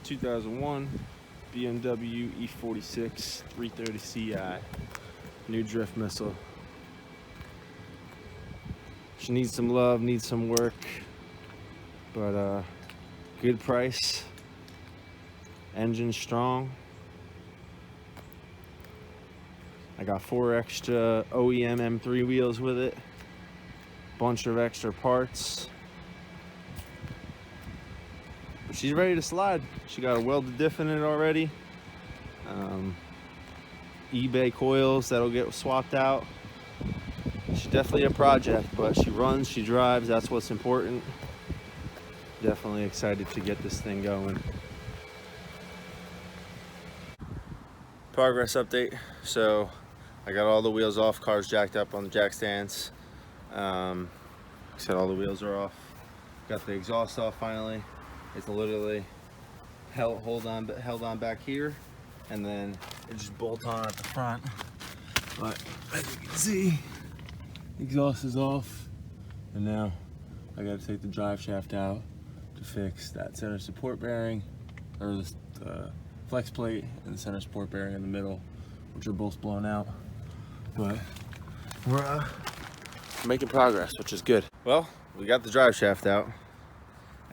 2001 BMW E46 330 Ci, new drift missile. She needs some love, needs some work, but good price, engine strong. I got 4 extra OEM M3 wheels with it, bunch of extra parts. She's ready to slide. She got a welded diff in it already. eBay coils that'll get swapped out. She's definitely a project, but she runs, she drives, that's what's important. Definitely excited to get this thing going. Progress update. So I got all the wheels off, car's jacked up on the jack stands. Said all the wheels are off. Got the exhaust off finally. It's literally held on back here, and then it just bolts on at the front. But as you can see, exhaust is off, and now I got to take the drive shaft out to fix that center support bearing, or the flex plate and the center support bearing in the middle, which are both blown out. But we're making progress, which is good. Well, we got the drive shaft out.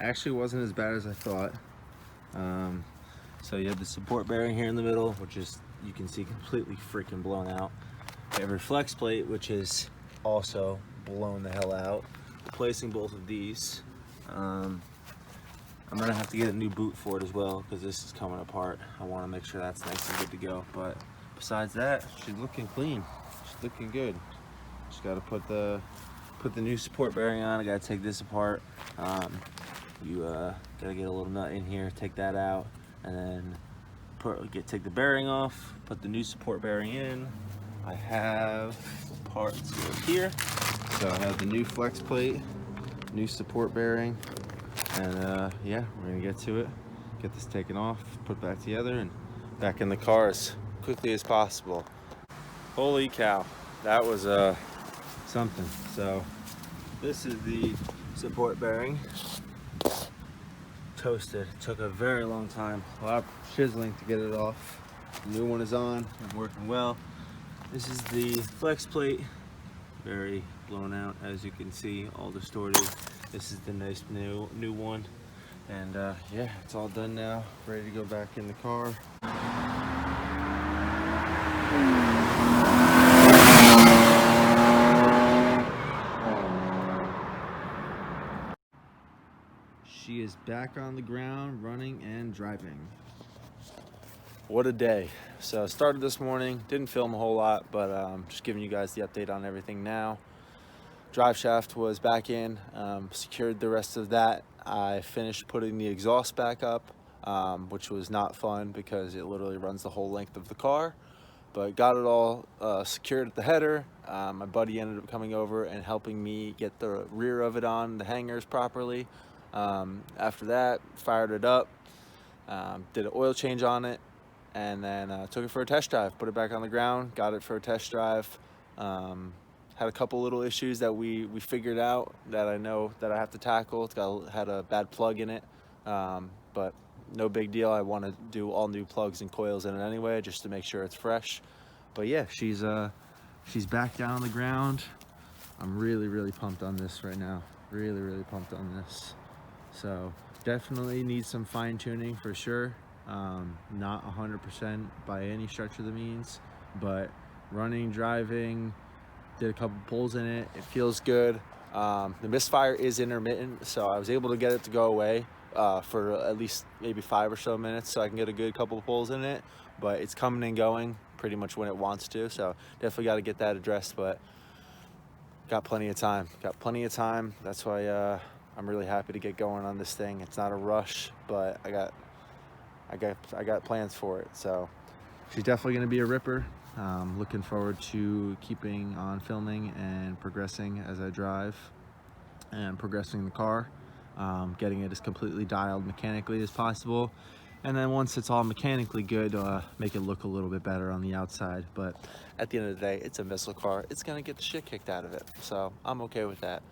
Actually wasn't as bad as I thought. So you have the support bearing here in the middle, which is, you can see, completely freaking blown out. You have your flex plate, which is also blown the hell out. Replacing both of these. I'm gonna have to get a new boot for it as well, because this is coming apart. I want to make sure that's nice and good to go. But besides that, she's looking clean. She's looking good. Just got to put the new support bearing on. I got to take this apart. You gotta get a little nut in here, take that out, and then take the bearing off, put the new support bearing in. I have parts here. So I have the new flex plate, new support bearing, and yeah, we're gonna get to it, get this taken off, put back together, and back in the car as quickly as possible. Holy cow, that was something. So this is the support bearing. Toasted. Took a very long time, a lot of chiseling to get it off. The new one is on and working well. This is the flex plate, very blown out, as you can see, all distorted. This is the nice new one, and yeah, it's all done now, ready to go back in the car. She is back on the ground, running and driving. What a day. So started this morning, didn't film a whole lot, but just giving you guys the update on everything now. Drive shaft was back in, secured the rest of that. I finished putting the exhaust back up, which was not fun because it literally runs the whole length of the car. But got it all secured at the header. My buddy ended up coming over and helping me get the rear of it on the hangers properly. After that, fired it up, did an oil change on it, and then took it for a test drive, put it back on the ground, got it for a test drive. Had a couple little issues that we figured out that I know that I have to tackle. It's had a bad plug in it, but no big deal. I want to do all new plugs and coils in it anyway, just to make sure it's fresh. But yeah, she's back down on the ground. I'm really pumped on this right now. Really pumped on this. So definitely needs some fine tuning for sure. Not 100% by any stretch of the means, but running, driving, did a couple pulls in it. It feels good. The misfire is intermittent, so I was able to get it to go away for at least maybe 5 or so minutes, so I can get a good couple of pulls in it. But it's coming and going pretty much when it wants to, so definitely got to get that addressed. But got plenty of time. That's why I'm really happy to get going on this thing. It's not a rush, but I got plans for it. So she's definitely going to be a ripper. Looking forward to keeping on filming and progressing as I drive and progressing the car, getting it as completely dialed mechanically as possible. And then once it's all mechanically good, make it look a little bit better on the outside. But at the end of the day, it's a missile car. It's going to get the shit kicked out of it. So I'm okay with that.